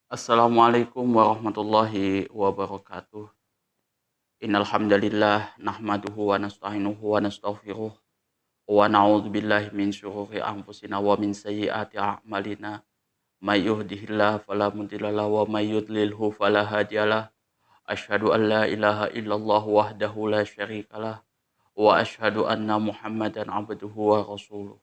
Assalamualaikum warahmatullahi wabarakatuh. Innal hamdalillah nahmaduhu wa nasta'inuhu wa nastaghfiruh wa na'udzubillahi min syururi anfusina wa min sayyiati a'malina. May yahdihillahu fala mudhillalah wa may yudlilhu fala hadiyalah. Asyhadu an la ilaha illallah wahdahu la syarikalah wa asyhadu anna Muhammadan abduhu wa rasuluh.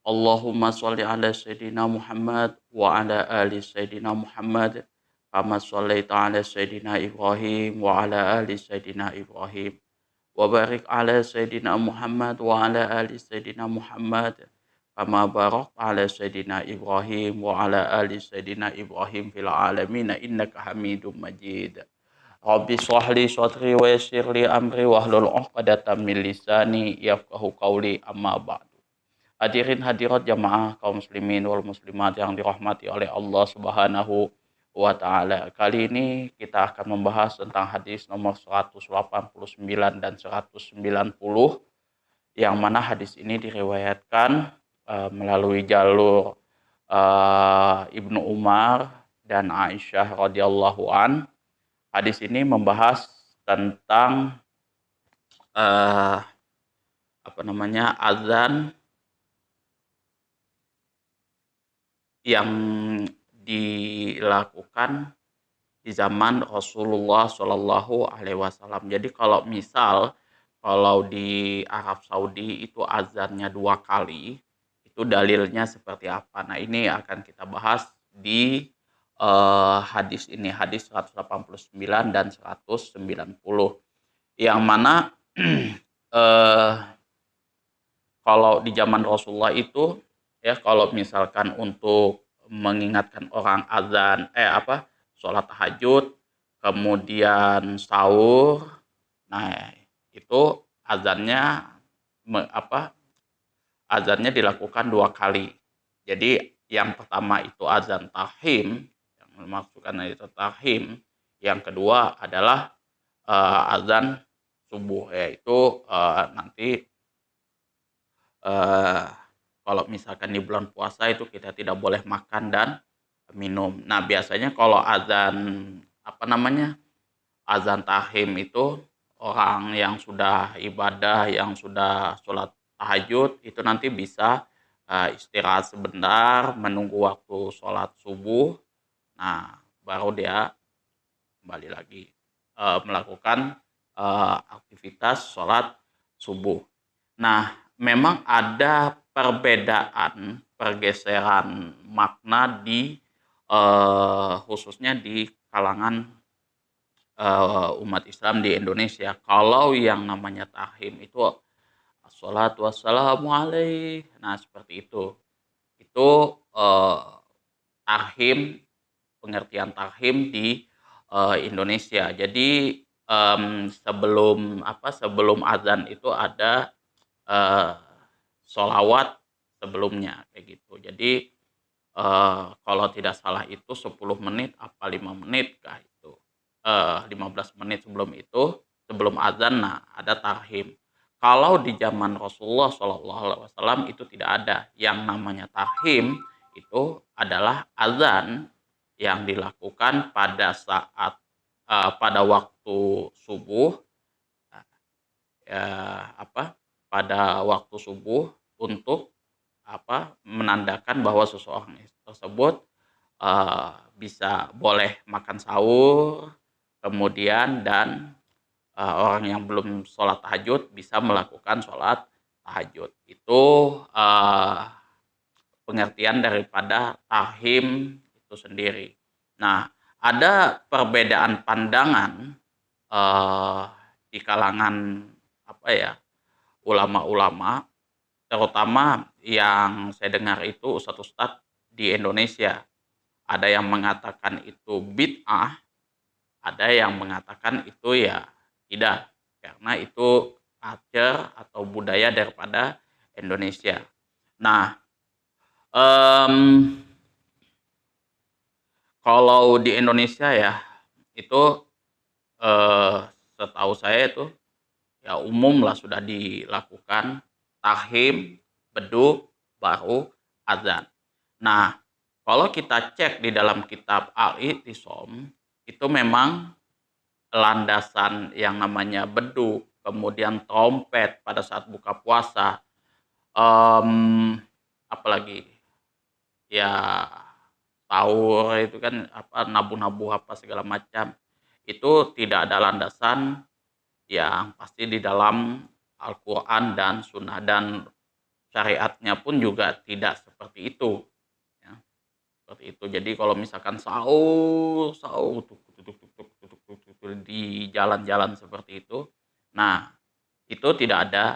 Allahumma sholli ala sayyidina Muhammad wa ala ali sayyidina Muhammad kama shallaita ala sayyidina Ibrahim wa ala ali sayyidina Ibrahim wa barik ala sayyidina Muhammad wa ala ali sayyidina Muhammad kama barakta ala sayyidina Ibrahim wa ala ali sayyidina Ibrahim fil alamin innaka Hamidum Majid. Rabbi shrah li sadri wa yassir li amri wahlul 'uqdatam min lisani yafqahu qawli amma ba'du. Hadirin hadirat jamaah kaum muslimin wal muslimat yang dirahmati oleh Allah Subhanahu wa taala. Kali ini kita akan membahas tentang hadis nomor 189 dan 190 yang mana hadis ini diriwayatkan melalui jalur Ibnu Umar dan Aisyah radhiyallahu an. Hadis ini membahas tentang azan yang dilakukan di zaman Rasulullah Shallallahu Alaihi Wasallam. Jadi kalau di Arab Saudi itu azannya 2 kali, itu dalilnya seperti apa? Nah ini akan kita bahas di hadis ini, hadis 189 dan 190, yang mana kalau di zaman Rasulullah itu ya, kalau misalkan untuk mengingatkan orang azan sholat tahajud, kemudian sahur, nah itu azannya dilakukan 2 kali. Jadi yang pertama itu azan tahim, yang dimaksudkan itu tahim. Yang kedua adalah azan subuh, yaitu nanti kalau misalkan di bulan puasa itu kita tidak boleh makan dan minum. Nah, biasanya kalau azan tahim itu orang yang sudah ibadah, yang sudah sholat tahajud itu nanti bisa istirahat sebentar, menunggu waktu sholat subuh. Nah, baru dia kembali lagi melakukan aktivitas sholat subuh. Nah, memang ada pergeseran makna khususnya di kalangan umat Islam di Indonesia. Kalau yang namanya tahim itu assalatu wassalamu alaih. Nah, seperti itu. Itu tahim, pengertian tahim di Indonesia. Jadi sebelum azan itu ada sholawat sebelumnya kayak gitu. Jadi kalau tidak salah itu 10 menit apa 5 menit kah itu. 15 menit sebelum azan, nah ada tahim. Kalau di zaman Rasulullah SAW itu tidak ada. Yang namanya tahim itu adalah azan yang dilakukan pada waktu subuh, pada waktu subuh untuk menandakan bahwa seseorang tersebut bisa boleh makan sahur, kemudian dan orang yang belum sholat tahajud bisa melakukan sholat tahajud. Itu pengertian daripada tahim itu sendiri. Nah, ada perbedaan pandangan di kalangan ulama-ulama, terutama yang saya dengar itu ustadz-ustadz di Indonesia. Ada yang mengatakan itu bid'ah, ada yang mengatakan itu ya tidak, karena itu culture atau budaya daripada Indonesia. Nah, kalau di Indonesia ya itu setahu saya itu ya umum lah sudah dilakukan tahim, beduk, baru azan. Nah, Kalau kita cek di dalam kitab Al-I'tisam, itu memang landasan yang namanya beduk, kemudian trompet pada saat buka puasa, apalagi ya sahur itu kan apa nabu-nabu apa segala macam. Itu tidak ada landasan yang pasti di dalam Al-Qur'an dan Sunnah, dan syariatnya pun juga tidak seperti itu, ya, seperti itu. Jadi kalau misalkan sahur sahur tuk tuk tuk tuk tuk tuk tuk tuk di jalan-jalan seperti itu, nah itu tidak ada,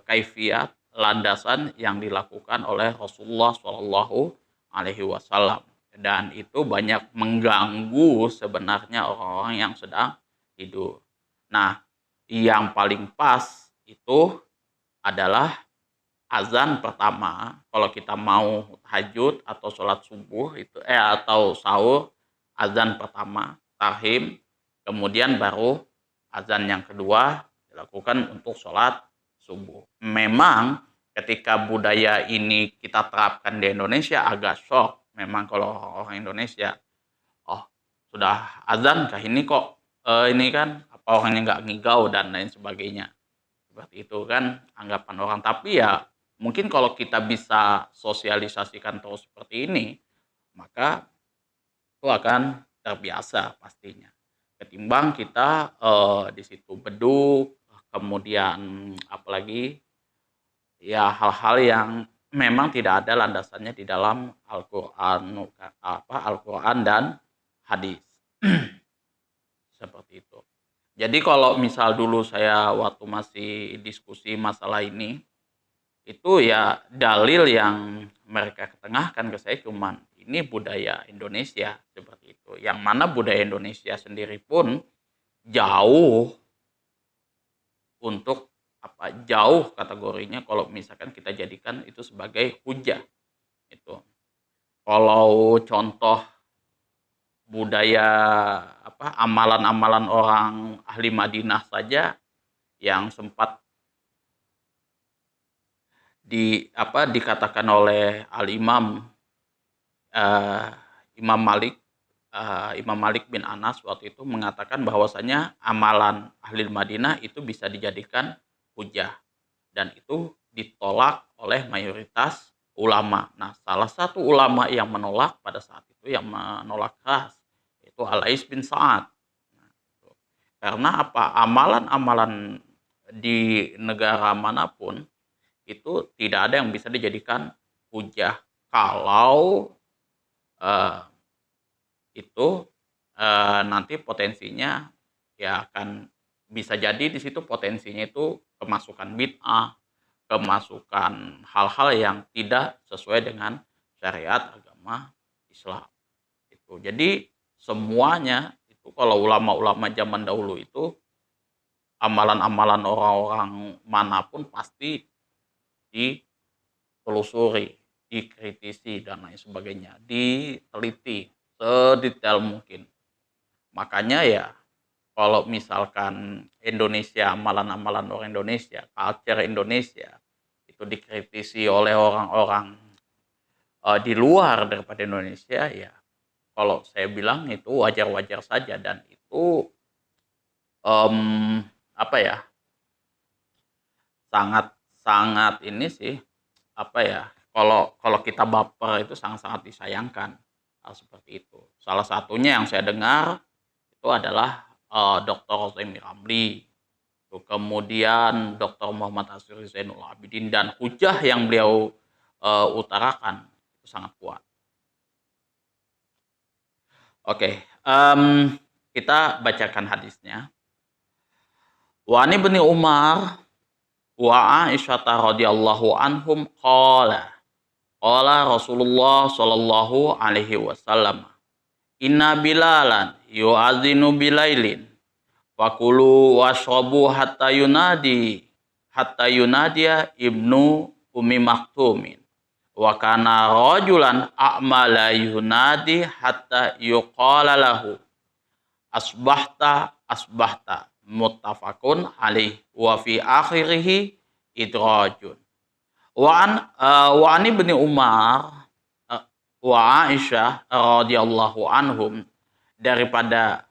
kaifiat, landasan yang dilakukan oleh Rasulullah Shallallahu alaihi wasallam, dan itu banyak mengganggu sebenarnya orang-orang yang sedang tidur. Nah, yang paling pas itu adalah azan pertama kalau kita mau tahajud atau sholat subuh itu atau sahur, azan pertama, tahim, kemudian baru azan yang kedua dilakukan untuk sholat subuh. Memang ketika budaya ini kita terapkan di Indonesia agak shock. Memang kalau orang Indonesia, oh sudah azan kah ini kok ini kan apa orangnya nggak ngigau dan lain sebagainya. Seperti itu kan anggapan orang. Tapi ya mungkin kalau kita bisa sosialisasikan terus seperti ini, maka itu akan terbiasa pastinya. Ketimbang kita di situ beduk, kemudian apalagi ya hal-hal yang memang tidak ada landasannya di dalam Al-Qur'an dan hadis. Seperti itu. Jadi kalau misal dulu saya waktu masih diskusi masalah ini, itu ya dalil yang mereka ketengahkan ke saya cuman ini budaya Indonesia seperti itu. Yang mana budaya Indonesia sendiri pun jauh untuk apa jauh kategorinya kalau misalkan kita jadikan itu sebagai hujah itu. Kalau contoh budaya apa amalan-amalan orang ahli Madinah saja yang sempat dikatakan oleh Al-Imam uh, Imam Malik Imam Malik bin Anas waktu itu mengatakan bahwasanya amalan ahli Madinah itu bisa dijadikan hujah dan itu ditolak oleh mayoritas ulama. Nah, salah satu ulama yang menolak pada saat itu yang menolak keras itu Al-Ais bin Sa'ad. Nah, karena apa? Amalan-amalan di negara manapun itu tidak ada yang bisa dijadikan hujah kalau uh, itu nanti potensinya ya akan bisa jadi di situ potensinya itu kemasukan bid'ah, kemasukan hal-hal yang tidak sesuai dengan syariat agama Islam. Itu. Jadi semuanya itu kalau ulama-ulama zaman dahulu itu amalan-amalan orang-orang manapun pasti ditelusuri, dikritisi dan lain sebagainya, diteliti sedetail mungkin. Makanya ya kalau misalkan Indonesia, amalan-amalan orang Indonesia, culture Indonesia itu dikritisi oleh orang-orang di luar daripada Indonesia, ya kalau saya bilang itu wajar-wajar saja dan itu apa ya sangat sangat ini sih apa ya kalau kalau kita baper itu sangat-sangat disayangkan hal seperti itu. Salah satunya yang saya dengar itu adalah Dr. Rozemi Ramli, kemudian Dr. Muhammad Asri Zainul Abidin dan hujah yang beliau utarakan itu sangat kuat. Oke, kita bacakan hadisnya. Wa ani bin Umar wa Aisyah radhiyallahu anhum qala Rasulullah sallallahu alaihi wasallam inna bilalan yu'adzinu bilailin fakulu washrabu hatta yunadiya ibnu ummi maktumin wa kana rajulan a'mala yunadi hatta yuqala lahu asbahta muttafaqun alaih wa fi akhirih idrajun wa an ibni Umar wa Aisyah radhiyallahu anhum, daripada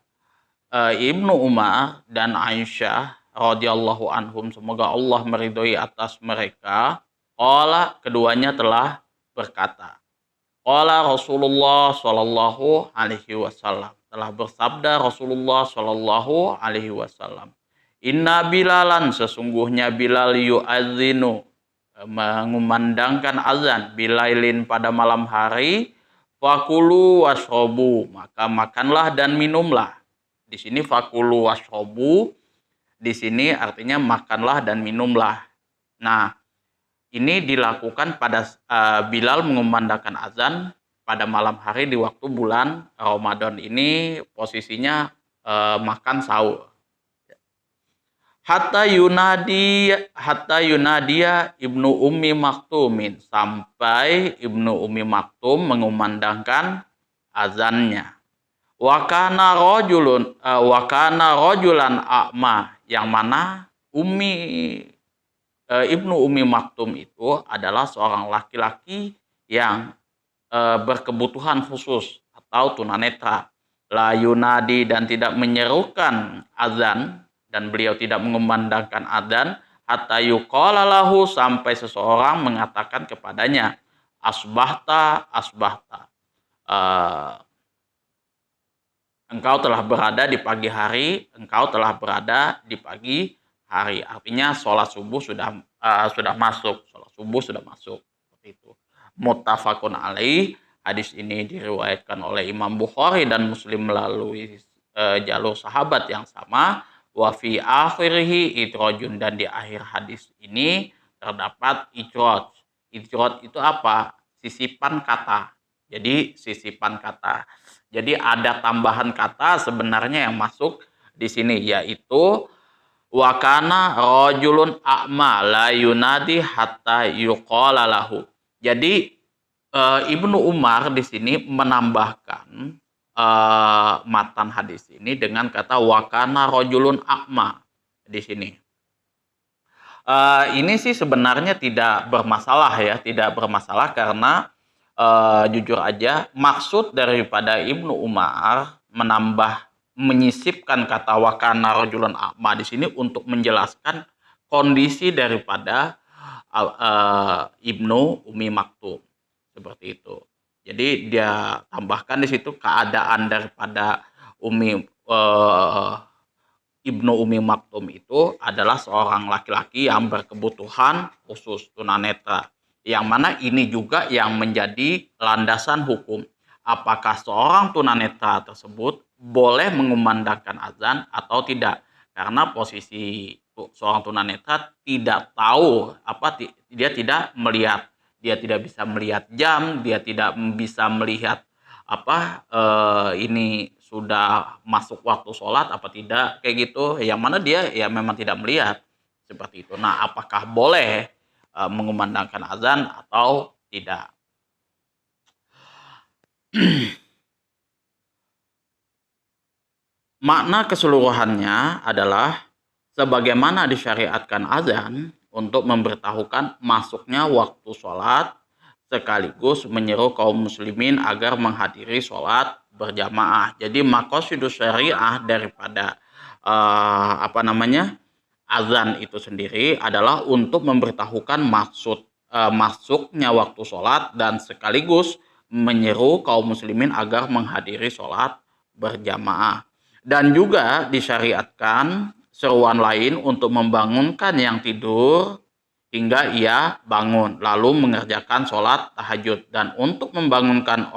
Ibnu Umar dan Aisyah radhiyallahu anhum, semoga Allah meridhoi atas mereka, qala, keduanya telah berkata, qala Rasulullah sallallahu alaihi wasallam, telah bersabda Rasulullah sallallahu alaihi wasallam, inna Bilalan, sesungguhnya Bilal yu'adzinu, mengumandangkan azan, bilailin, pada malam hari, fakulu wasrobu, maka makanlah dan minumlah. Di sini fakulu wasrobu, di sini artinya makanlah dan minumlah. Nah, ini dilakukan pada Bilal mengumandangkan azan pada malam hari di waktu bulan Ramadan ini, posisinya makan sahur. Hatta yunadia Ibnu Ummi Maktumin, sampai Ibnu Ummi Maktum mengumandangkan azannya. Wakana rojulan a'ma, yang mana Ibnu Ummi Maktum itu adalah seorang laki-laki yang berkebutuhan khusus atau tunanetra. La yunadi, dan tidak menyerukan azan, dan beliau tidak mengumandangkan adzan, hatta yuqala lahu, sampai seseorang mengatakan kepadanya, asbahta, asbahta, engkau telah berada di pagi hari, engkau telah berada di pagi hari. Artinya sholat subuh sudah masuk, sholat subuh sudah masuk, seperti itu. Muttafaqun alaih, hadis ini diriwayatkan oleh Imam Bukhari dan Muslim melalui jalur sahabat yang sama. Wa fi akhirih idrojun, dan di akhir hadis ini terdapat idroj. Idroj itu apa? Sisipan kata. Jadi sisipan kata. Jadi ada tambahan kata sebenarnya yang masuk di sini, yaitu wa kana rajulun a'ma la yunadi hatta yuqala lahu. Jadi Ibnu Umar di sini menambahkan matan hadis ini dengan kata wakana rojulun akma di sini. Ini sih sebenarnya tidak bermasalah ya, tidak bermasalah karena jujur aja maksud daripada Ibnu Umar menyisipkan kata wakana rojulun akma di sini untuk menjelaskan kondisi daripada Ibnu Ummi Maktum, seperti itu. Jadi dia tambahkan di situ keadaan daripada Ibnu Ummi Maktum itu adalah seorang laki-laki yang berkebutuhan khusus tunanetra. Yang mana ini juga yang menjadi landasan hukum. Apakah seorang tunanetra tersebut boleh mengumandangkan azan atau tidak? Karena posisi seorang tunanetra tidak tahu, dia tidak melihat. Dia tidak bisa melihat jam, dia tidak bisa melihat ini sudah masuk waktu sholat apa tidak, kayak gitu. Yang mana dia ya memang tidak melihat, seperti itu. Nah, apakah boleh mengumandangkan azan atau tidak? Makna keseluruhannya adalah sebagaimana disyariatkan azan untuk memberitahukan masuknya waktu sholat, sekaligus menyeru kaum muslimin agar menghadiri sholat berjamaah. Jadi maqasidus syariah daripada azan itu sendiri adalah untuk memberitahukan masuknya waktu sholat dan sekaligus menyeru kaum muslimin agar menghadiri sholat berjamaah. Dan juga disyariatkan seruan lain untuk membangunkan yang tidur hingga ia bangun, lalu mengerjakan sholat tahajud, dan untuk membangunkan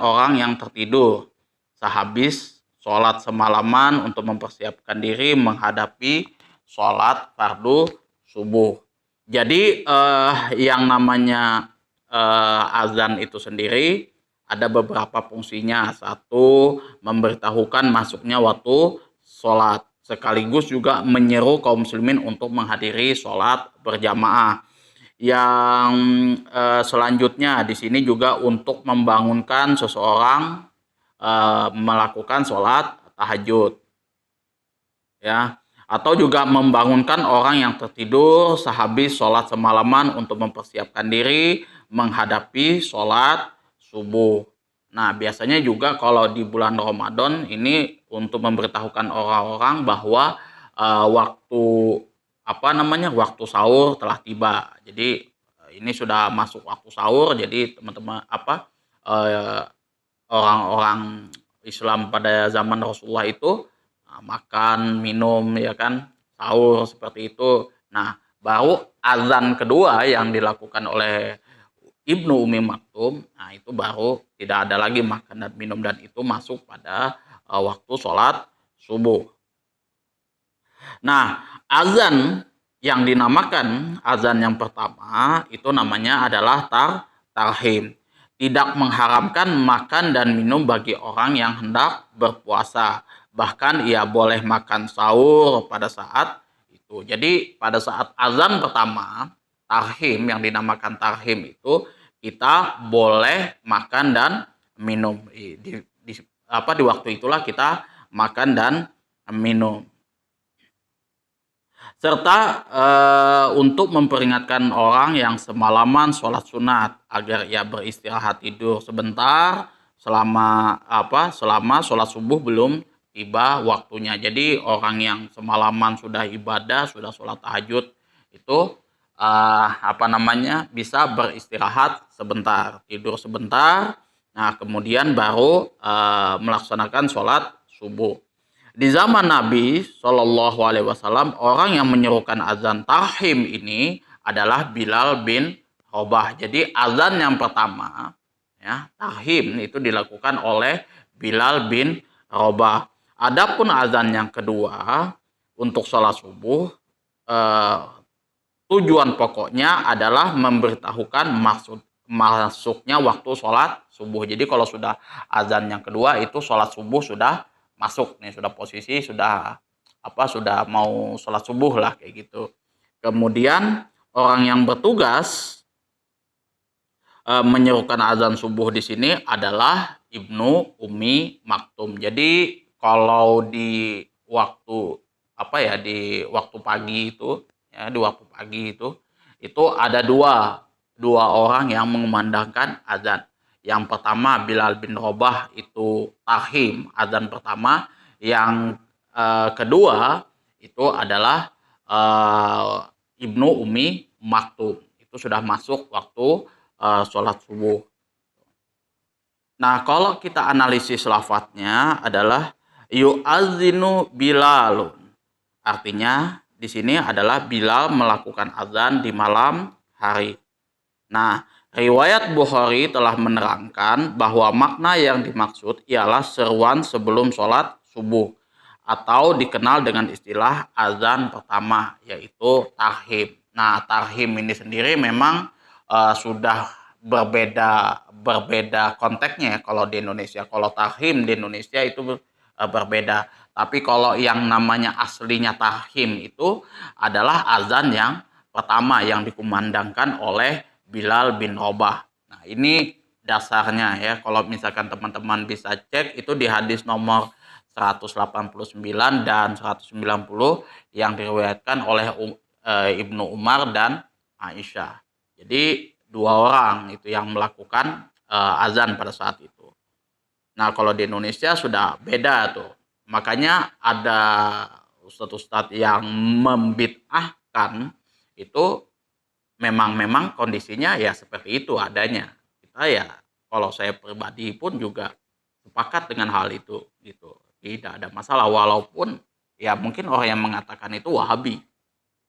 orang yang tertidur sehabis sholat semalaman untuk mempersiapkan diri menghadapi sholat fardu subuh. Jadi yang namanya azan itu sendiri ada beberapa fungsinya. Satu, memberitahukan masuknya waktu sholat, sekaligus juga menyeru kaum muslimin untuk menghadiri sholat berjamaah. Yang selanjutnya di sini juga untuk membangunkan seseorang melakukan sholat tahajud, ya, atau juga membangunkan orang yang tertidur sehabis sholat semalaman untuk mempersiapkan diri menghadapi sholat subuh. Nah, biasanya juga kalau di bulan Ramadan ini untuk memberitahukan orang-orang bahwa waktu waktu sahur telah tiba. Jadi ini sudah masuk waktu sahur, jadi teman-teman eh, orang-orang Islam pada zaman Rasulullah itu makan, minum, ya kan, sahur seperti itu. Nah, baru azan kedua yang dilakukan oleh Ibnu Umi Maktum, nah itu baru tidak ada lagi makan dan minum, dan itu masuk pada waktu sholat subuh. Nah, azan yang dinamakan azan yang pertama itu namanya adalah tarhim. Tidak mengharamkan makan dan minum bagi orang yang hendak berpuasa. Bahkan ia boleh makan sahur pada saat itu. Jadi pada saat azan pertama, tarhim yang dinamakan tarhim itu kita boleh makan dan minum. Di waktu itulah kita makan dan minum. Serta untuk memperingatkan orang yang semalaman sholat sunat agar ia beristirahat tidur sebentar selama sholat subuh belum tiba waktunya. Jadi orang yang semalaman sudah ibadah, sudah sholat tahajud itu bisa beristirahat sebentar, tidur sebentar. Nah, kemudian baru melaksanakan sholat subuh. Di zaman Nabi Shallallahu Alaihi Wasallam, orang yang menyerukan azan tarhim ini adalah Bilal bin Rabah. Jadi azan yang pertama, ya, tarhim itu dilakukan oleh Bilal bin Rabah. Adapun azan yang kedua untuk sholat subuh, tujuan pokoknya adalah memberitahukan masuknya waktu sholat subuh. Jadi kalau sudah azan yang kedua itu sholat subuh sudah masuk nih, sudah posisi sudah mau sholat subuh lah kayak gitu. Kemudian orang yang bertugas menyerukan azan subuh di sini adalah Ibnu Umi Maktum. Jadi kalau di waktu di waktu pagi itu, ya, di waktu pagi itu ada dua orang yang mengumandangkan azan. Yang pertama Bilal bin Rabah itu tarhim azan pertama, yang kedua itu adalah Ibnu Umi Maktum. Itu sudah masuk waktu sholat subuh. Nah, kalau kita analisis lafadznya adalah yu'adzinu Bilalun. Artinya di sini adalah Bilal melakukan azan di malam hari. Nah, riwayat Bukhari telah menerangkan bahwa makna yang dimaksud ialah seruan sebelum sholat subuh atau dikenal dengan istilah azan pertama, yaitu tarhim. Nah, tarhim ini sendiri memang sudah berbeda konteksnya ya kalau di Indonesia. Kalau tarhim di Indonesia itu berbeda. Tapi kalau yang namanya aslinya tarhim itu adalah azan yang pertama yang dikumandangkan oleh Bilal bin Rabah. Nah, ini dasarnya ya. Kalau misalkan teman-teman bisa cek itu di hadis nomor 189 dan 190 yang diriwayatkan oleh Ibnu Umar dan Aisyah. Jadi dua orang itu yang melakukan azan pada saat itu. Nah, kalau di Indonesia sudah beda tuh. Makanya ada ustadz-ustadz yang membid'ahkan itu memang kondisinya ya seperti itu adanya. Kita ya, kalau saya pribadi pun juga sepakat dengan hal itu gitu. Tidak ada masalah, walaupun ya mungkin orang yang mengatakan itu Wahabi.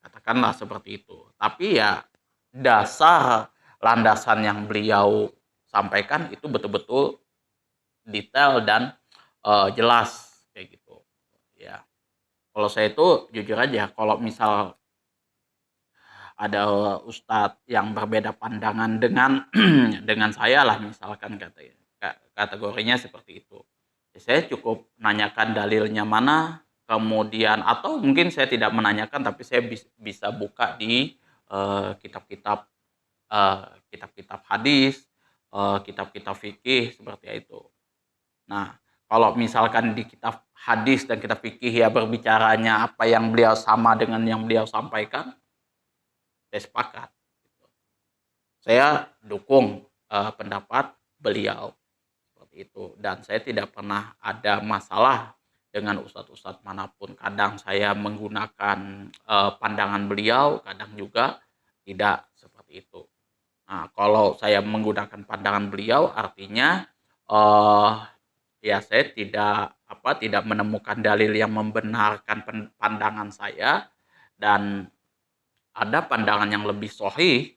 Katakanlah seperti itu. Tapi ya dasar landasan yang beliau sampaikan itu betul-betul detail dan jelas kayak gitu. Ya. Kalau saya itu jujur aja, kalau misal ada ustadz yang berbeda pandangan dengan dengan saya lah, misalkan kategorinya seperti itu, saya cukup menanyakan dalilnya mana, kemudian atau mungkin saya tidak menanyakan tapi saya bisa buka di kitab-kitab kitab-kitab hadis, kitab-kitab fikih seperti itu. Nah, kalau misalkan di kitab hadis dan kitab fikih ya berbicaranya apa yang beliau sama dengan yang beliau sampaikan, saya sepakat. saya dukung pendapat beliau seperti itu, dan saya tidak pernah ada masalah dengan ustadz-ustadz manapun. Kadang saya menggunakan pandangan beliau, kadang juga tidak seperti itu. Nah, kalau saya menggunakan pandangan beliau artinya eh ya saya tidak menemukan dalil yang membenarkan pandangan saya, dan ada pandangan yang lebih sahih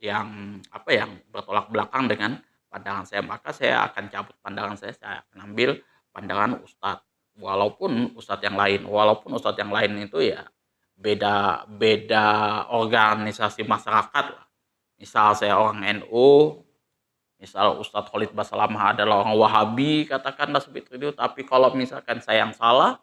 yang yang bertolak belakang dengan pandangan saya, maka saya akan cabut pandangan saya akan ambil pandangan ustadz. Walaupun ustadz yang lain itu ya beda beda organisasi masyarakat lah. Misal saya orang NU, misal Ustadz Khalid Basalamah adalah orang Wahabi, katakanlah seperti itu. Tapi kalau misalkan saya yang salah,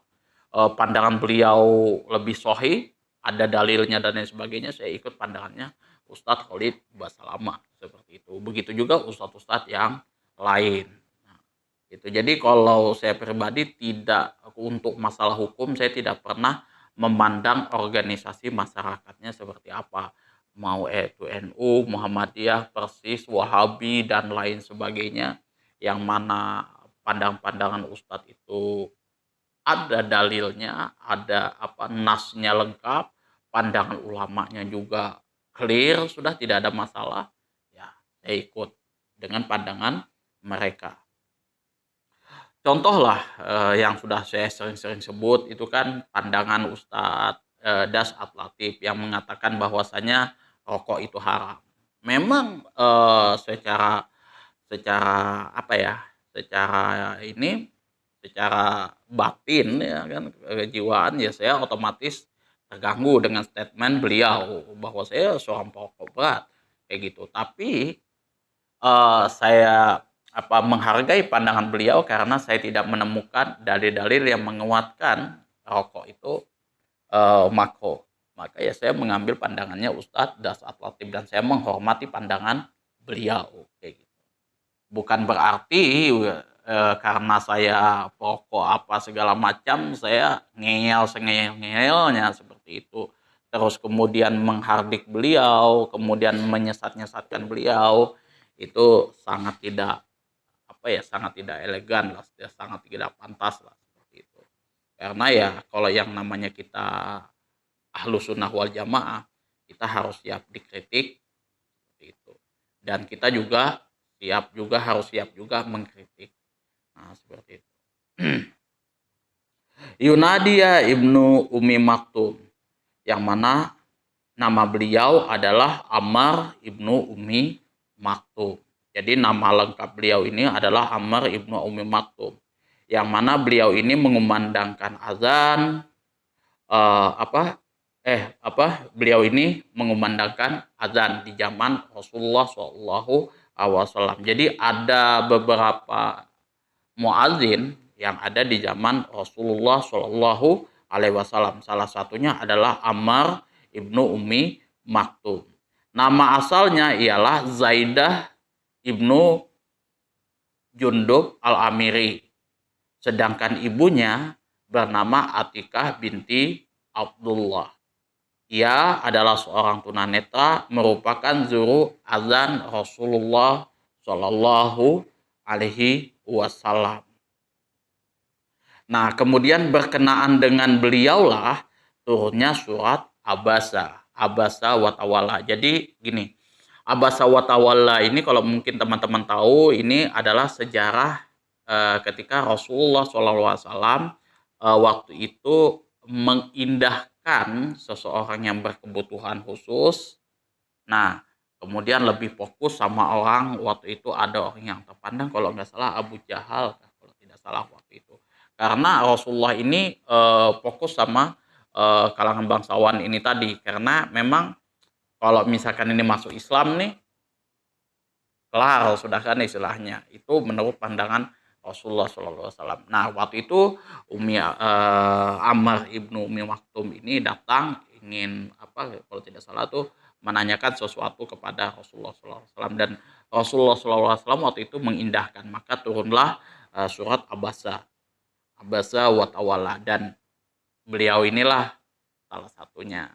pandangan beliau lebih sahih, ada dalilnya dan lain sebagainya, saya ikut pandangannya Ustadz Khalid Basalamah seperti itu. Begitu juga ustadz-ustadz yang lain. Nah, itu. Jadi kalau saya pribadi tidak, untuk masalah hukum saya tidak pernah memandang organisasi masyarakatnya seperti apa. Mau itu NU, Muhammadiyah, Persis, Wahabi dan lain sebagainya, yang mana pandangan-pandangan ustadz itu ada dalilnya, ada nasnya lengkap, pandangan ulamanya juga clear, sudah tidak ada masalah. Ya, saya ikut dengan pandangan mereka. Contohlah yang sudah saya sering-sering sebut itu kan pandangan Ustadz Das At-Latif yang mengatakan bahwasanya rokok itu haram. Memang secara secara secara batin ya kan, kejiwaan ya saya otomatis terganggu dengan statement beliau bahwa saya seorang perokok berat kayak gitu. Tapi saya menghargai pandangan beliau karena saya tidak menemukan dalil-dalil yang menguatkan rokok itu makruh. Maka ya saya mengambil pandangannya Ustadz Das At-Latif dan saya menghormati pandangan beliau kayak gitu. Bukan berarti karena saya perokok apa segala macam saya ngeyel-ngeyelnya seperti itu. Terus kemudian menghardik beliau, kemudian menyesat-nyesatkan beliau, itu sangat tidak sangat tidak elegan lah, sangat tidak pantas lah seperti itu. Karena ya kalau yang namanya kita Ahlus Sunnah wal Jamaah, kita harus siap dikritik seperti itu. Dan kita juga harus siap juga mengkritik. Nah, seperti itu. Yunadia Ibnu Umi Maktum, yang mana nama beliau adalah Ammar Ibnu Umi Maktum. Jadi nama lengkap beliau ini adalah Ammar Ibnu Umi Maktum, yang mana beliau ini mengumandangkan azan beliau ini mengumandangkan azan di zaman Rasulullah Shallallahu Alaihi Wasallam. Jadi ada beberapa muadzin yang ada di zaman Rasulullah Shallallahu Alaihi Wasallam. Salah satunya adalah Ammar Ibnu Umi Maktum. Nama asalnya ialah Zaidah Ibnu Jundub Al-Amiri. Sedangkan ibunya bernama Atikah binti Abdullah. Ia adalah seorang tunanetra, merupakan juru azan Rasulullah Shallallahu Alaihi Wasallam. Nah, kemudian berkenaan dengan beliaulah turunnya surat Abasa wa Tawalla. Jadi gini, Abasa wa Tawalla ini kalau mungkin teman-teman tahu, ini adalah sejarah ketika Rasulullah SAW waktu itu mengindahkan seseorang yang berkebutuhan khusus. Nah, kemudian lebih fokus sama orang, waktu itu ada orang yang terpandang kalau nggak salah Abu Jahal, kalau tidak salah waktu itu. Karena Rasulullah ini fokus sama kalangan bangsawan ini tadi, karena memang kalau misalkan ini masuk Islam nih, kelar sudah kan istilahnya. Itu menurut pandangan Rasulullah SAW. Nah, waktu itu Ammar Ibnu Umi Maktum ini datang ingin kalau tidak salah tuh menanyakan sesuatu kepada Rasulullah SAW, dan Rasulullah SAW waktu itu mengindahkan, maka turunlah surat Abasa wa Tawalla, dan beliau inilah salah satunya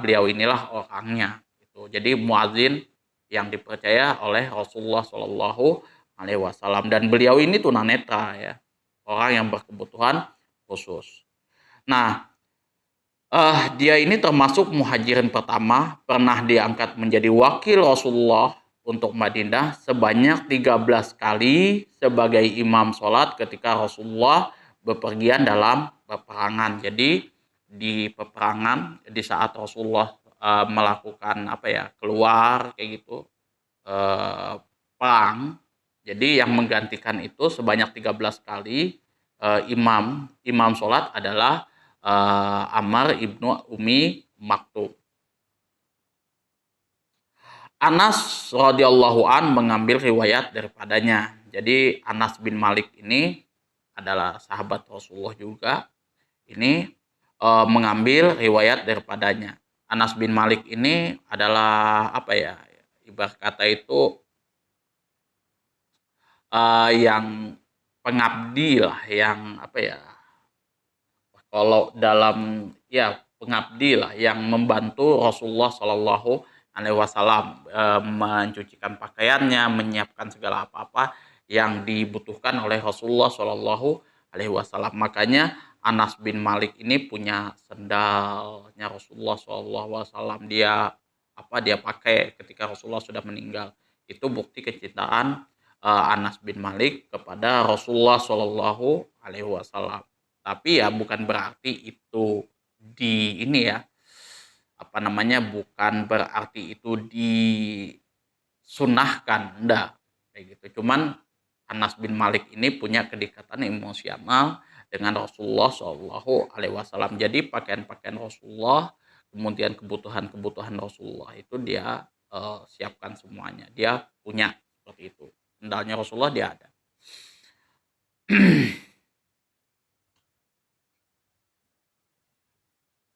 beliau inilah orangnya. gitu. Jadi muazin yang dipercaya oleh Rasulullah Shallallahu Alaihi Wasallam, dan beliau ini tunanetra ya, orang yang berkebutuhan khusus. Nah, dia ini termasuk muhajirin pertama, pernah diangkat menjadi wakil Rasulullah untuk Madinah sebanyak 13 kali sebagai imam sholat ketika Rasulullah bepergian dalam peperangan. Jadi di peperangan, di saat Rasulullah melakukan keluar kayak gitu, perang. Jadi yang menggantikan itu sebanyak 13 kali imam sholat adalah Ammar ibnu Umi Maktum. Anas radhiyallahu an mengambil riwayat daripadanya. Jadi Anas bin Malik ini adalah sahabat Rasulullah juga. Ini mengambil riwayat daripadanya. Anas bin Malik ini adalah ibarat kata itu yang pengabdi lah, yang kalau dalam pengabdi lah, yang membantu Rasulullah Shallallahu Alaihi Wasallam mencucikan pakaiannya, menyiapkan segala apa-apa yang dibutuhkan oleh Rasulullah Shallallahu Alaihi Wasallam. Makanya Anas bin Malik ini punya sendalnya Rasulullah Shallallahu Alaihi Wasallam, dia pakai ketika Rasulullah sudah meninggal. Itu bukti kecintaan Anas bin Malik kepada Rasulullah Shallallahu Alaihi Wasallam. Tapi ya bukan berarti itu bukan berarti itu disunahkan, enggak kayak gitu. Cuman Anas bin Malik ini punya kedekatan emosional dengan Rasulullah Shallallahu Alaihi Wasallam. Jadi pakaian-pakaian Rasulullah, kemudian kebutuhan-kebutuhan Rasulullah itu dia siapkan semuanya. Dia punya seperti itu. Sendalnya Rasulullah dia ada.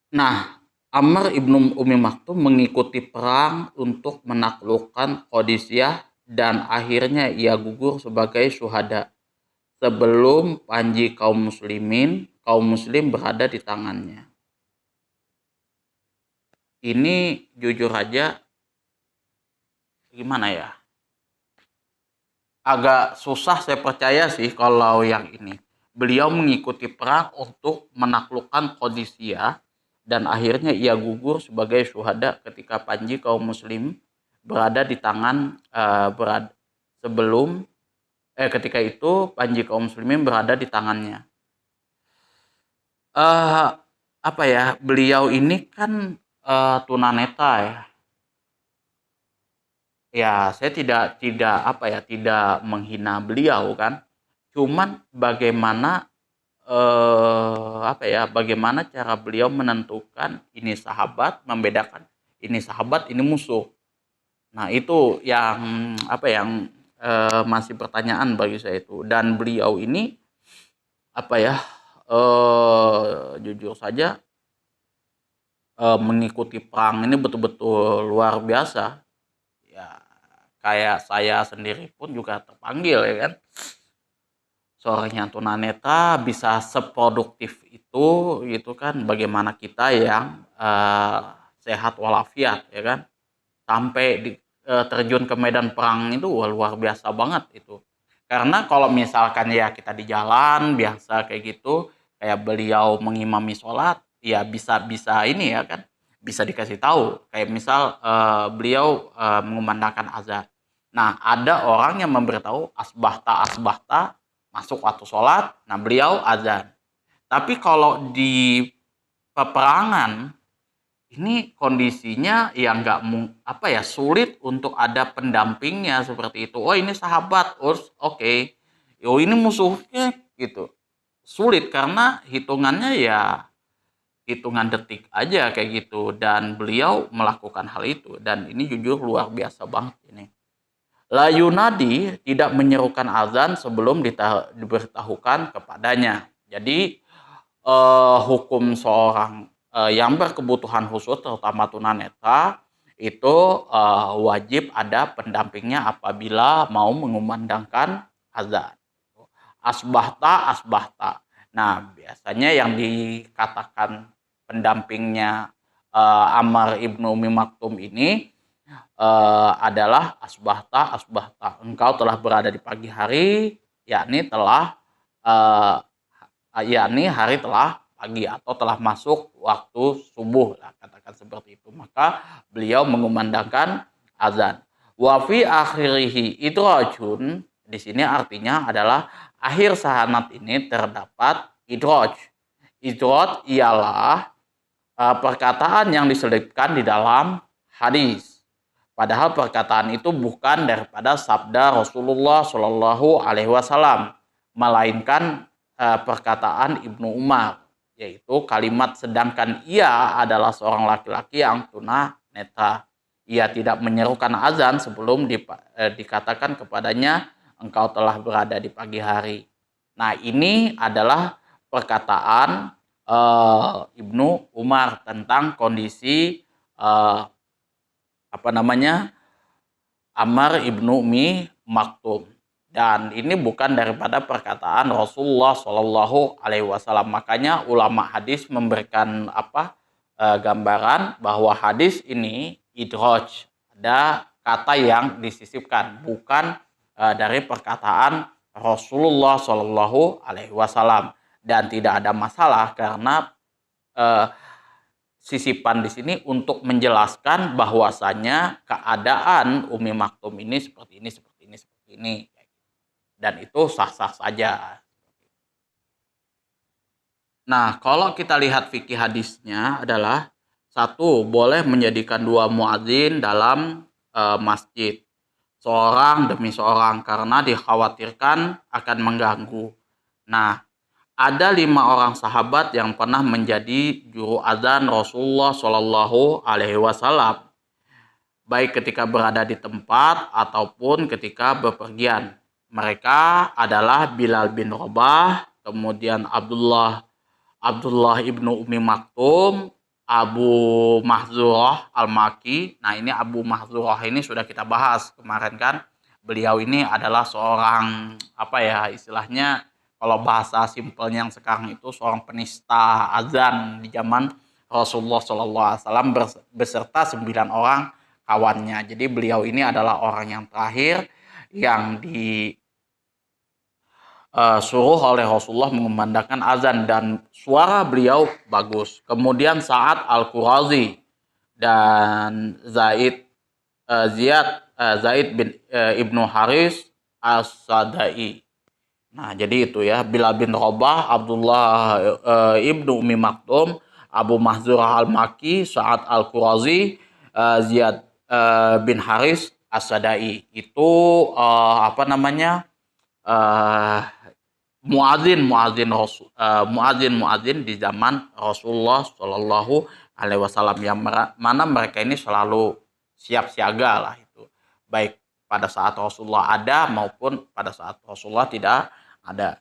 Nah, Ammar ibnu Umi Maktum mengikuti perang untuk menaklukkan Qadisiyah dan akhirnya ia gugur sebagai syuhada sebelum panji kaum muslim berada di tangannya. Ini jujur aja gimana ya? Agak susah saya percaya sih kalau yang ini. Beliau mengikuti perang untuk menaklukkan Qadisiyah dan akhirnya ia gugur sebagai syuhada ketika panji kaum muslim berada di tangan ketika itu panji kaum muslimin berada di tangannya. Beliau ini kan tunanetra ya. Ya, saya tidak menghina beliau kan. Cuman bagaimana bagaimana cara beliau menentukan ini sahabat, membedakan ini sahabat, ini musuh. Nah, itu yang masih pertanyaan bagi saya itu. Dan beliau ini jujur saja mengikuti perang ini betul-betul luar biasa. Ya, kayak saya sendiri pun juga terpanggil ya kan. Seorang yang tunanetra bisa seproduktif itu gitu kan, bagaimana kita yang sehat walafiat ya kan, sampai terjun ke medan perang itu luar biasa banget itu. Karena kalau misalkan ya kita di jalan biasa kayak gitu, kayak beliau mengimami sholat, ya bisa ini ya kan, bisa dikasih tahu. Kayak misal beliau mengumandangkan azan. Nah, ada orang yang memberitahu asbahta masuk waktu sholat, nah beliau azan. Tapi kalau di peperangan ini kondisinya ya nggak sulit untuk ada pendampingnya seperti itu. Oh ini sahabat, oke. Oh ini musuhnya gitu. Sulit karena hitungannya ya hitungan detik aja kayak gitu, dan beliau melakukan hal itu, dan ini jujur luar biasa banget ini. La yunadi, tidak menyerukan azan sebelum diberitahukan kepadanya. Jadi hukum seorang yang berkebutuhan khusus terutama tunanetra itu wajib ada pendampingnya apabila mau mengumandangkan azan. Asbahta. Nah, biasanya yang dikatakan pendampingnya Ammar ibnu Umi Maktum ini adalah asbahta, engkau telah berada di pagi hari, yakni hari telah pagi atau telah masuk waktu subuh lah, katakan seperti itu. Maka beliau mengumandangkan azan. Wa fi akhirihi idrajun, di sini artinya adalah akhir sahanat ini terdapat idraj. Idraj ialah perkataan yang diselipkan di dalam hadis. Padahal perkataan itu bukan daripada sabda Rasulullah Shallallahu Alaihi Wasallam, melainkan perkataan Ibnu Umar, yaitu kalimat sedangkan ia adalah seorang laki-laki yang tunanetra. Ia tidak menyerukan azan sebelum dikatakan kepadanya engkau telah berada di pagi hari. Nah, ini adalah perkataan Ibnu Umar tentang kondisi Ammar ibnu Umi Maktum. Dan ini bukan daripada perkataan Rasulullah Shallallahu Alaihi Wasallam. Makanya ulama hadis memberikan gambaran bahwa hadis ini idraj, ada kata yang disisipkan, bukan dari perkataan Rasulullah Shallallahu Alaihi Wasallam. Dan tidak ada masalah karena sisipan di sini untuk menjelaskan bahwasanya keadaan Umi Maktum ini seperti ini. Dan itu sah-sah saja. Nah, kalau kita lihat fikih hadisnya adalah satu, boleh menjadikan dua muadzin dalam masjid, seorang demi seorang, karena dikhawatirkan akan mengganggu. Nah, ada 5 orang sahabat yang pernah menjadi juru azan Rasulullah Shallallahu Alaihi Wasallam, baik ketika berada di tempat ataupun ketika bepergian. Mereka adalah Bilal bin Rabah, kemudian Abdullah ibnu Umi Maktum, Abu Mahzurah Al-Maki. Nah, ini Abu Mahzurah ini sudah kita bahas kemarin kan. Beliau ini adalah seorang istilahnya kalau bahasa simpelnya yang sekarang itu seorang penista azan di zaman Rasulullah SAW beserta 9 orang kawannya. Jadi beliau ini adalah orang yang terakhir yang disuruh oleh Rasulullah mengumandangkan azan dan suara beliau bagus. Kemudian Sa'ad Al-Qurazi dan Zaid bin Ibnu Haris As-Sadai. Nah, jadi itu ya, Bilal bin Rabah, Abdullah ibnu Umi Maktum, Abu Mahzurah Al-Maki, Sa'ad Al-Qurazi, Ziyad bin Haris As-Sadai. Itu muadzin di zaman Rasulullah Shallallahu Alaihi Wasallam, yang mana mereka ini selalu siap siaga lah itu, baik pada saat Rasulullah ada maupun pada saat Rasulullah tidak ada.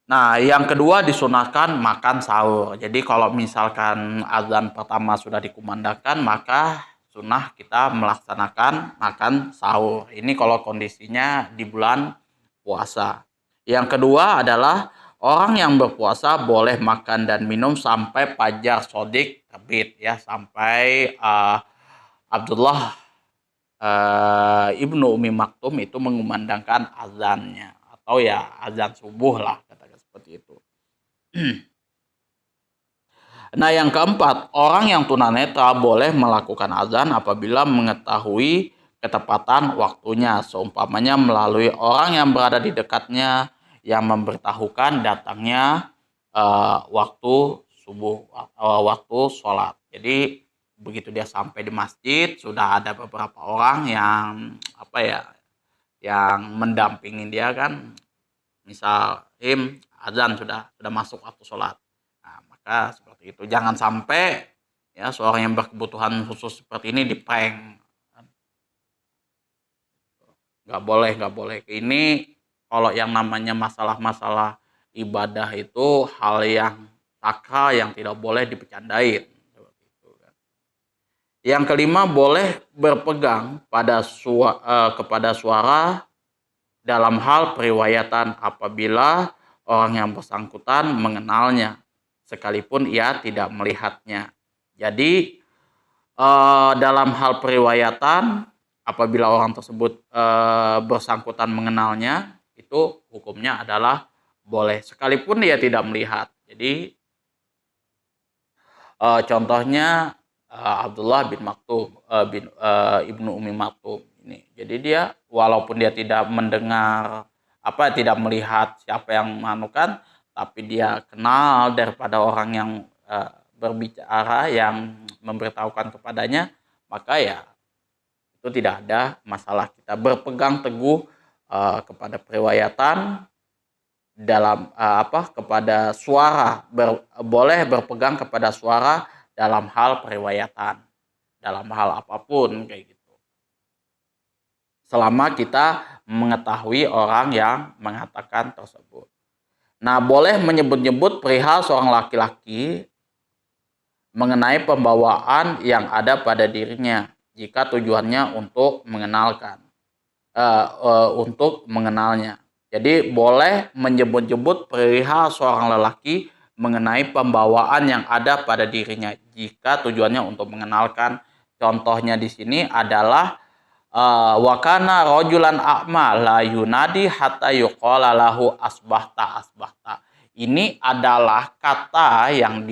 Nah, yang kedua disunahkan makan sahur. Jadi kalau misalkan azan pertama sudah dikumandangkan, maka sunnah kita melaksanakan makan sahur. Ini kalau kondisinya di bulan puasa. Yang kedua adalah orang yang berpuasa boleh makan dan minum sampai fajar shodiq terbit, ya, sampai Abdullah ibnu Umi Maktum itu mengumandangkan azannya, atau ya azan subuh lah, katakan seperti itu. Nah, yang keempat, orang yang tunanetra boleh melakukan azan apabila mengetahui ketepatan waktunya, seumpamanya melalui orang yang berada di dekatnya yang memberitahukan datangnya waktu subuh, waktu sholat. Jadi begitu dia sampai di masjid, sudah ada beberapa orang yang yang mendampingi dia kan, misal azan sudah masuk waktu sholat. Nah, maka seperti itu, jangan sampai ya seorang yang berkebutuhan khusus seperti ini diprank. Nggak boleh. Ini kalau yang namanya masalah-masalah ibadah itu hal yang sakral yang tidak boleh dibercandain. Yang kelima, boleh berpegang kepada suara dalam hal periwayatan apabila orang yang bersangkutan mengenalnya, sekalipun ia tidak melihatnya. Jadi Dalam hal periwayatan, apabila orang tersebut bersangkutan mengenalnya, itu hukumnya adalah boleh sekalipun dia tidak melihat. Jadi contohnya Abdullah bin Maktum Ibnu Umi Maktum ini. Jadi dia walaupun dia tidak mendengar tidak melihat siapa yang menganukan, tapi dia kenal daripada orang yang berbicara yang memberitahukan kepadanya, maka ya itu tidak ada masalah. Kita berpegang teguh kepada periwayatan dalam kepada suara, boleh berpegang kepada suara dalam hal periwayatan, dalam hal apapun kayak gitu. Selama kita mengetahui orang yang mengatakan tersebut. Nah, boleh menyebut-nyebut perihal seorang laki-laki mengenai pembawaan yang ada pada dirinya jika tujuannya untuk mengenalkan, untuk mengenalnya. Jadi boleh menyebut-nyebut perihal seorang lelaki mengenai pembawaan yang ada pada dirinya jika tujuannya untuk mengenalkan. Contohnya di sini adalah wakana rojulan a'ma la yunadi hatta yuqala lahu asbahta asbahta. Ini adalah kata yang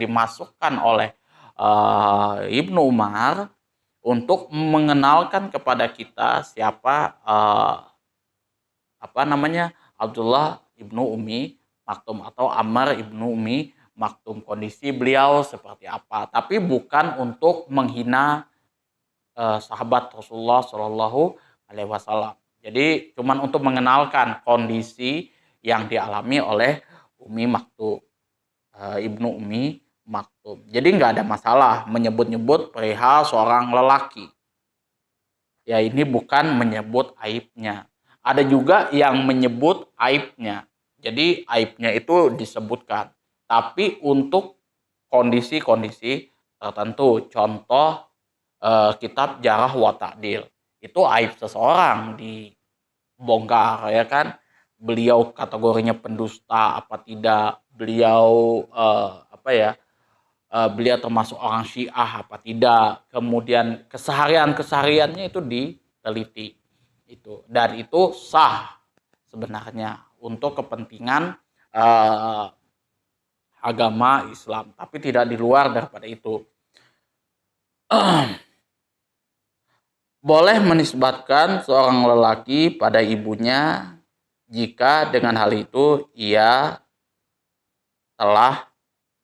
dimasukkan oleh Ibnu Umar untuk mengenalkan kepada kita siapa Abdullah ibnu Umi Maktum atau Ammar ibnu Umi Maktum, kondisi beliau seperti apa, tapi bukan untuk menghina sahabat Rasulullah Shallallahu Alaihi Wasallam. Jadi cuman untuk mengenalkan kondisi yang dialami oleh Umi Maktum, ibnu Umi Maktum. Jadi nggak ada masalah menyebut-nyebut perihal seorang lelaki. Ya, ini bukan menyebut aibnya. Ada juga yang menyebut aibnya. Jadi aibnya itu disebutkan. Tapi untuk kondisi-kondisi tertentu. Contoh kitab Jarah wa Ta'dil. Itu aib seseorang dibongkar, ya kan. Beliau kategorinya pendusta apa tidak. Beliau beliau termasuk orang Syiah apa tidak, kemudian kesehariannya itu diteliti itu, dan itu sah sebenarnya untuk kepentingan agama Islam, tapi tidak di luar daripada itu. Boleh menisbatkan seorang lelaki pada ibunya jika dengan hal itu ia telah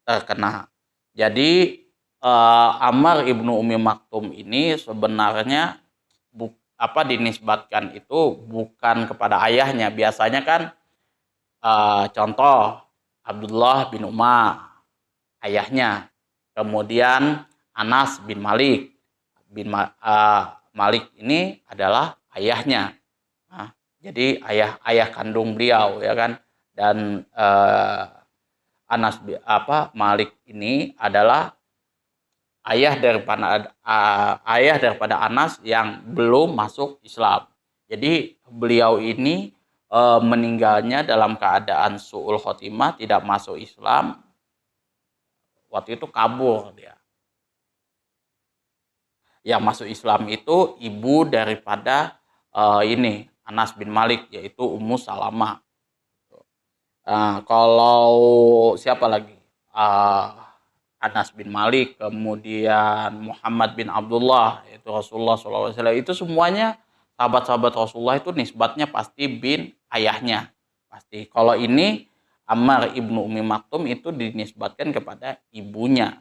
terkena. Jadi Ammar ibnu Umi Maktum ini sebenarnya dinisbatkan itu bukan kepada ayahnya. Biasanya kan contoh Abdullah bin Umar ayahnya, kemudian Anas bin Malik Malik ini adalah ayahnya. Nah, jadi ayah kandung beliau, ya kan. Dan Malik ini adalah ayah daripada Anas yang belum masuk Islam. Jadi beliau ini meninggalnya dalam keadaan su'ul khotimah, tidak masuk Islam. Waktu itu kabur dia. Yang masuk Islam itu ibu daripada Anas bin Malik, yaitu Ummu Salamah. Kalau siapa lagi? Anas bin Malik, kemudian Muhammad bin Abdullah, yaitu Rasulullah SAW. Itu semuanya sahabat-sahabat Rasulullah itu nisbatnya pasti bin ayahnya. Pasti. Kalau ini Ammar ibnu Umi Maktum itu dinisbatkan kepada ibunya.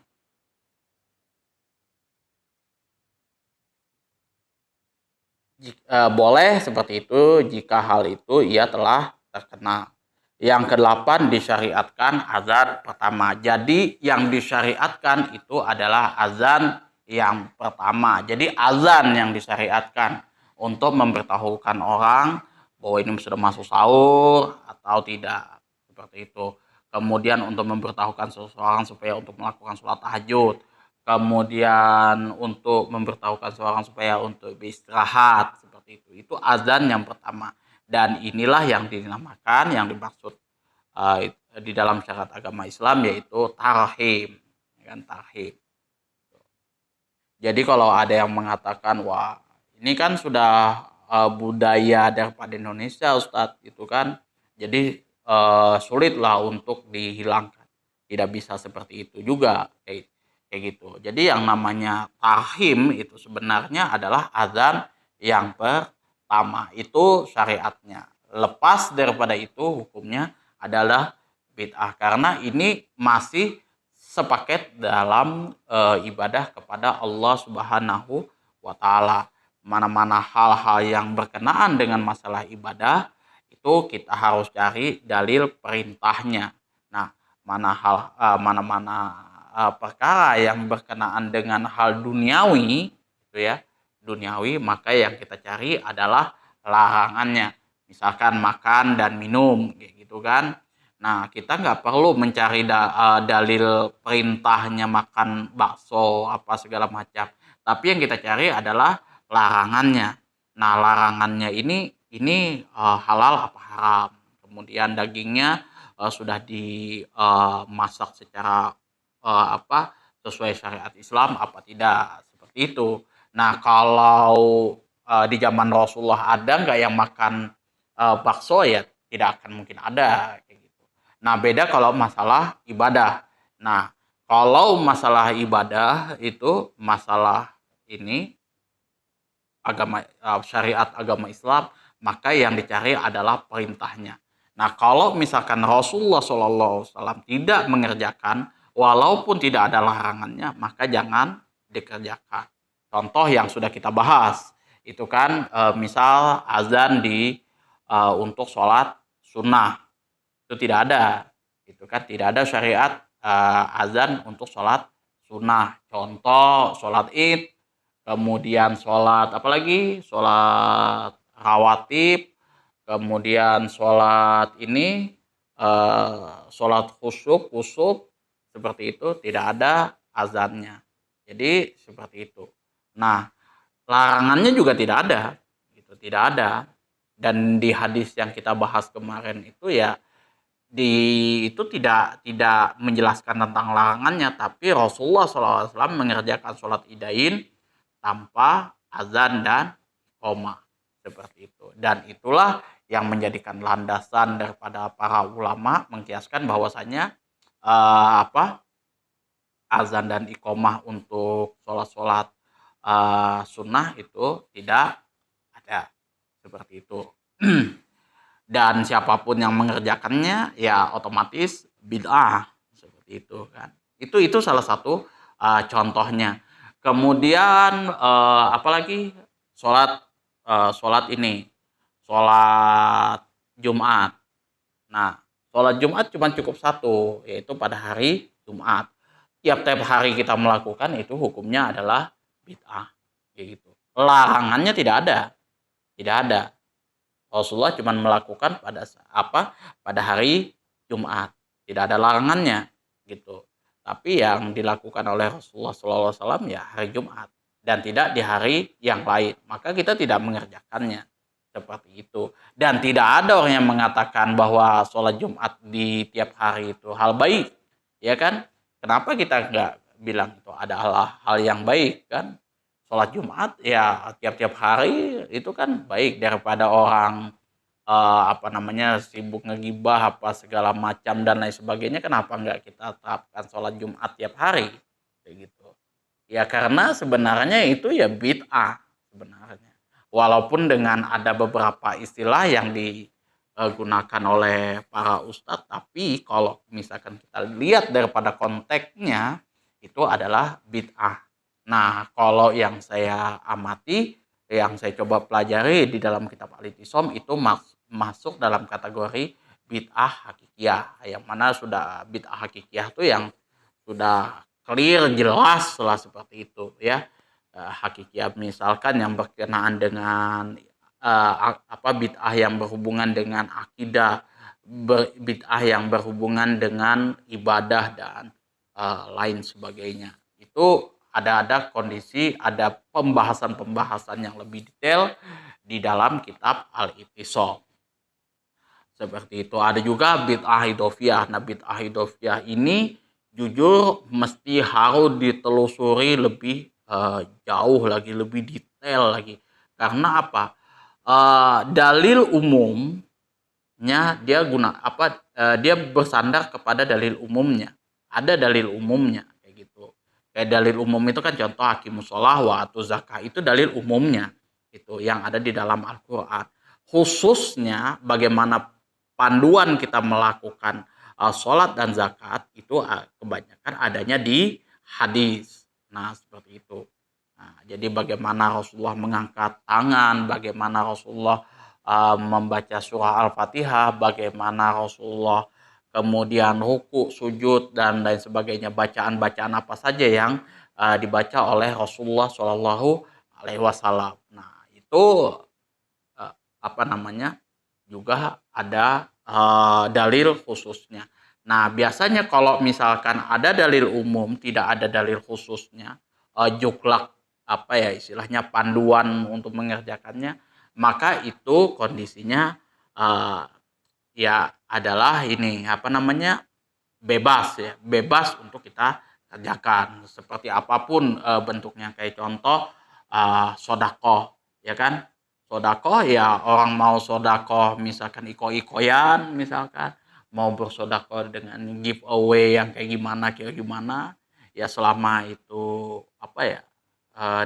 Boleh seperti itu jika hal itu ia telah terkena. Yang ke-8 disyariatkan azan pertama. Jadi yang disyariatkan itu adalah azan yang pertama. Jadi azan yang disyariatkan untuk memberitahukan orang bahwa ini sudah masuk sahur atau tidak. Seperti itu. Kemudian untuk memberitahukan seseorang supaya untuk melakukan sholat tahajud. Kemudian untuk memberitahukan seseorang supaya untuk beristirahat. Seperti itu. Itu azan yang pertama. Dan inilah yang dinamakan, yang dimaksud di dalam syariat agama Islam, yaitu tarhim, kan, tarhim. Jadi kalau ada yang mengatakan, wah ini kan sudah budaya daripada Indonesia Ustadz gitu kan, jadi sulitlah untuk dihilangkan. Tidak bisa seperti itu juga kayak gitu. Jadi yang namanya tahim itu sebenarnya adalah azan yang pertama itu syariatnya. Lepas daripada itu hukumnya adalah bid'ah karena ini masih sepaket dalam ibadah kepada Allah Subhanahu wa taala. Mana-mana hal-hal yang berkenaan dengan masalah ibadah itu kita harus cari dalil perintahnya. Nah, mana-mana perkara yang berkenaan dengan hal duniawi itu ya, duniawi maka yang kita cari adalah larangannya. Misalkan makan dan minum kayak gitu kan. Nah, kita nggak perlu mencari dalil perintahnya makan bakso apa segala macam. Tapi yang kita cari adalah larangannya. Nah, larangannya ini halal apa haram. Kemudian dagingnya sudah dimasak secara apa sesuai syariat Islam apa tidak seperti itu. Nah, kalau di zaman Rasulullah ada nggak yang makan bakso ya tidak akan mungkin ada kayak gitu. Nah, beda kalau masalah ibadah. Nah, kalau masalah ibadah itu masalah ini syariat agama Islam, maka yang dicari adalah perintahnya. Nah, kalau misalkan Rasulullah SAW tidak mengerjakan, walaupun tidak ada larangannya, maka jangan dikerjakan. Contoh yang sudah kita bahas, itu kan misal azan untuk sholat sunnah, itu tidak ada. Itu kan tidak ada syariat azan untuk sholat sunnah. Contoh sholat id, kemudian sholat apalagi sholat rawatib, kemudian sholat ini sholat khusyuk seperti itu tidak ada azannya. Jadi seperti itu. Nah, larangannya juga tidak ada, gitu tidak ada. Dan di hadis yang kita bahas kemarin itu ya itu tidak menjelaskan tentang larangannya, tapi Rasulullah SAW mengerjakan sholat idain tanpa azan dan iqamah seperti itu. Dan itulah yang menjadikan landasan daripada para ulama mengkiaskan bahwasanya azan dan iqamah untuk sholat-sholat sunnah itu tidak ada seperti itu. Dan siapapun yang mengerjakannya ya otomatis bid'ah seperti itu kan. Itu salah satu contohnya. Kemudian apalagi sholat ini sholat Jumat. Nah, sholat Jumat cuma cukup satu, yaitu pada hari Jumat. Tiap-tiap hari kita melakukan itu hukumnya adalah bid'ah, kayak gitu. Larangannya tidak ada, tidak ada. Rasulullah cuma melakukan pada hari Jumat, tidak ada larangannya, gitu. Tapi yang dilakukan oleh Rasulullah SAW ya hari Jumat dan tidak di hari yang lain, maka kita tidak mengerjakannya seperti itu. Dan tidak ada orang yang mengatakan bahwa sholat Jumat di tiap hari itu hal baik, ya kan? Kenapa kita nggak bilang itu adalah hal yang baik kan? Sholat Jumat ya tiap-tiap hari itu kan baik daripada orang sibuk ngegibah apa segala macam dan lain sebagainya. Kenapa nggak kita terapkan sholat Jumat tiap hari kayak gitu? Ya karena sebenarnya itu ya bid'ah sebenarnya. Walaupun dengan ada beberapa istilah yang digunakan oleh para ustadz, tapi kalau misalkan kita lihat daripada konteksnya itu adalah bid'ah. Nah, kalau yang saya amati, yang saya coba pelajari di dalam kitab Al-I'tisam itu masuk dalam kategori bid'ah hakikiyah. Yang mana sudah bid'ah hakikiyah itu yang sudah clear, jelas lah seperti itu ya. Hakikiyah misalkan yang berkenaan dengan bid'ah yang berhubungan dengan akidah, bid'ah yang berhubungan dengan ibadah dan lain sebagainya. Itu ada kondisi, ada pembahasan-pembahasan yang lebih detail di dalam kitab Al-I'tisam. Seperti itu. Ada juga bid'ah idhofiyah. Nah, bid'ah idhofiyah ini jujur mesti harus ditelusuri lebih jauh lagi, lebih detail lagi. Karena apa? Dalil umumnya dia bersandar kepada dalil umumnya. Ada dalil umumnya kayak gitu. Kayak dalil umum itu kan contoh aqimus shalah wa atuz zakah itu dalil umumnya itu yang ada di dalam Al-Qur'an. Khususnya bagaimana panduan kita melakukan sholat dan zakat itu kebanyakan adanya di hadis. Nah, seperti itu. Nah, jadi bagaimana Rasulullah mengangkat tangan, bagaimana Rasulullah membaca surah Al-Fatihah, bagaimana Rasulullah kemudian ruku, sujud dan lain sebagainya, bacaan-bacaan apa saja yang dibaca oleh Rasulullah Shallallahu Alaihi Wasallam. Nah, itu apa namanya juga ada dalil khususnya. Nah, biasanya kalau misalkan ada dalil umum, tidak ada dalil khususnya, juklak apa ya istilahnya panduan untuk mengerjakannya, maka itu kondisinya uh, ya adalah ini apa namanya bebas ya, bebas untuk kita kerjakan seperti apapun bentuknya kayak contoh sodakoh ya kan sodakoh ya orang mau sodakoh misalkan iko-ikoyan misalkan mau bersodakoh dengan giveaway yang kayak gimana ya selama itu apa ya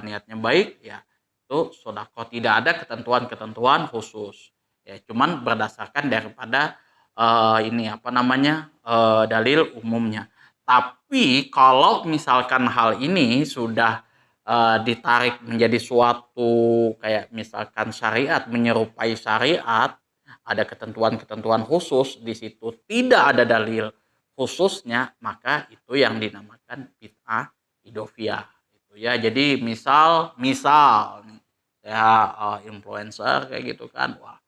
niatnya baik ya itu sodakoh tidak ada ketentuan-ketentuan khusus ya cuman berdasarkan daripada ini apa namanya dalil umumnya. Tapi kalau misalkan hal ini sudah ditarik menjadi suatu kayak misalkan syariat menyerupai syariat, ada ketentuan-ketentuan khusus di situ tidak ada dalil khususnya, maka itu yang dinamakan bid'ah idofiyah gitu ya. Jadi misal nih ya influencer kayak gitu kan, wah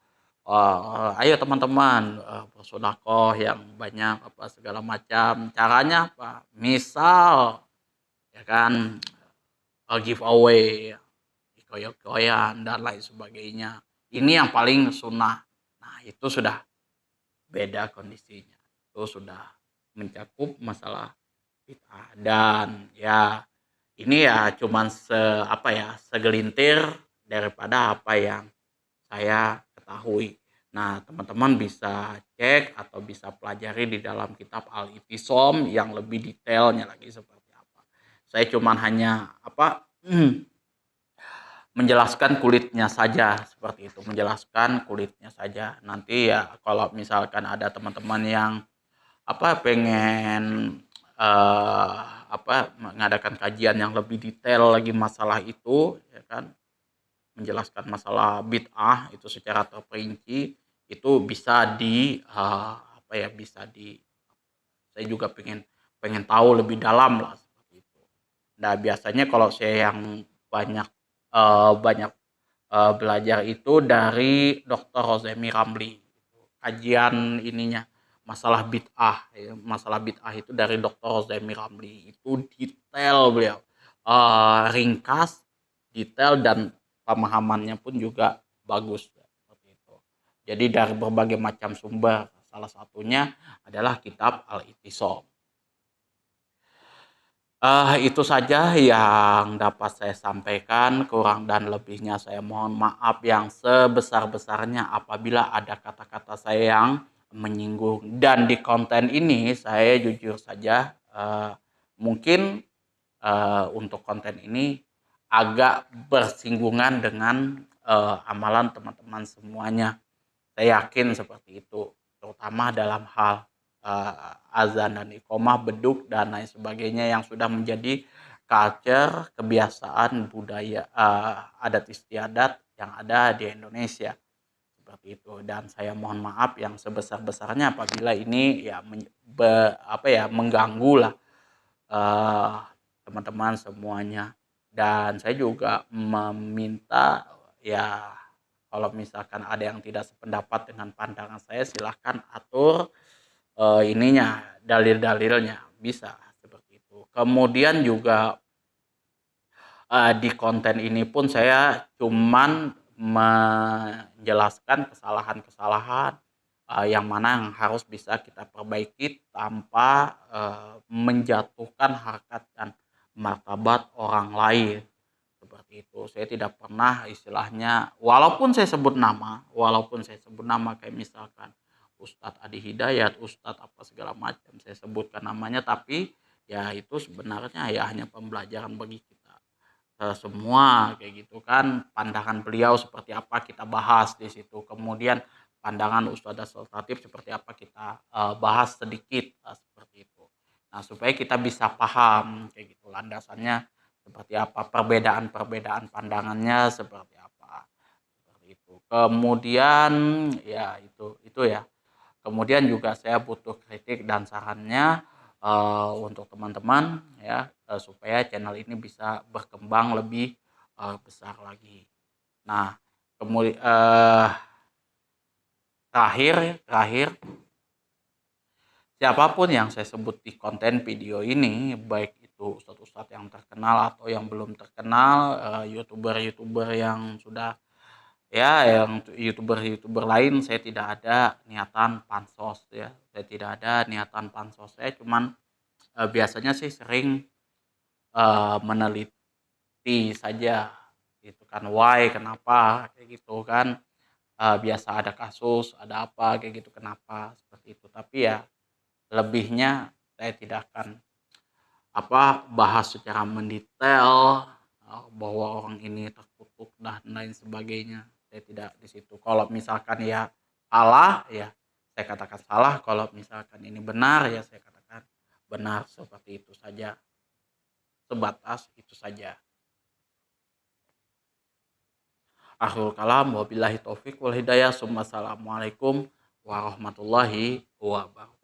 ayo teman-teman bersedekah yang banyak apa segala macam. Caranya apa? Misal ya kan giveaway, koyak-koyan dan lain sebagainya. Ini yang paling sunnah. Nah, itu sudah beda kondisinya. Itu sudah mencakup masalah bid'ah dan ya ini ya cuman segelintir daripada apa yang saya ketahui. Nah, teman-teman bisa cek atau bisa pelajari di dalam kitab Al-Ittisom yang lebih detailnya lagi seperti apa. Saya cuman hanya menjelaskan kulitnya saja seperti itu, menjelaskan kulitnya saja. Nanti ya kalau misalkan ada teman-teman yang pengen eh, mengadakan kajian yang lebih detail lagi masalah itu ya kan menjelaskan masalah bid'ah itu secara terperinci itu bisa bisa di saya juga pengen pengen tahu lebih dalam lah seperti itu. Nah biasanya kalau saya yang banyak banyak belajar itu dari Dr. Rozemi Ramli kajian ininya masalah bid'ah itu dari Dr. Rozemi Ramli itu detail beliau ringkas detail dan pemahamannya pun juga bagus seperti itu. Jadi dari berbagai macam sumber, salah satunya adalah kitab Al-Ittisom. Itu saja yang dapat saya sampaikan, kurang dan lebihnya saya mohon maaf yang sebesar-besarnya apabila ada kata-kata saya yang menyinggung. Dan di konten ini saya jujur saja mungkin untuk konten ini agak bersinggungan dengan amalan teman-teman semuanya. Saya yakin seperti itu, terutama dalam hal azan dan iqomah, beduk dan lain sebagainya yang sudah menjadi culture, kebiasaan, budaya, adat istiadat yang ada di Indonesia seperti itu. Dan saya mohon maaf yang sebesar-besarnya apabila ini ya mengganggu lah eh, teman-teman semuanya. Dan saya juga meminta ya kalau misalkan ada yang tidak sependapat dengan pandangan saya silahkan atur ininya dalil-dalilnya bisa seperti itu. Kemudian juga di konten ini pun saya cuman menjelaskan kesalahan-kesalahan yang mana yang harus bisa kita perbaiki tanpa menjatuhkan harkat dan martabat orang lain. Seperti itu. Saya tidak pernah istilahnya walaupun saya sebut nama kayak misalkan Ustadz Adi Hidayat, Ustadz apa segala macam saya sebutkan namanya, tapi ya itu sebenarnya ya hanya pembelajaran bagi kita semua kayak gitu kan. Pandangan beliau seperti apa kita bahas di situ. Kemudian pandangan Ustadz Latif seperti apa kita bahas sedikit seperti itu. Nah, supaya kita bisa paham kayak gitu landasannya seperti apa, perbedaan-perbedaan pandangannya seperti apa. Seperti itu. Kemudian ya itu ya. Kemudian juga saya butuh kritik dan sarannya untuk teman-teman ya, supaya channel ini bisa berkembang lebih besar lagi. Nah, kemudian terakhir siapapun yang saya sebut di konten video ini, baik itu ustadz-ustadz yang terkenal atau yang belum terkenal, youtuber-youtuber yang sudah ya, yang youtuber-youtuber lain, saya tidak ada niatan pansos ya. Saya tidak ada niatan pansos. Saya cuman biasanya sih sering meneliti saja gitu kan, why, kenapa kayak gitu kan. Biasa ada kasus, ada apa kayak gitu, kenapa seperti itu. Tapi ya lebihnya saya tidak akan bahas secara mendetail bahwa orang ini terkutuk dan lain sebagainya. Saya tidak di situ. Kalau misalkan ya salah ya saya katakan salah, kalau misalkan ini benar ya saya katakan benar, seperti itu saja. Sebatas itu saja. Akhirul kalam, wabillahi taufik wal hidayah. Assalamualaikum warahmatullahi wabarakatuh.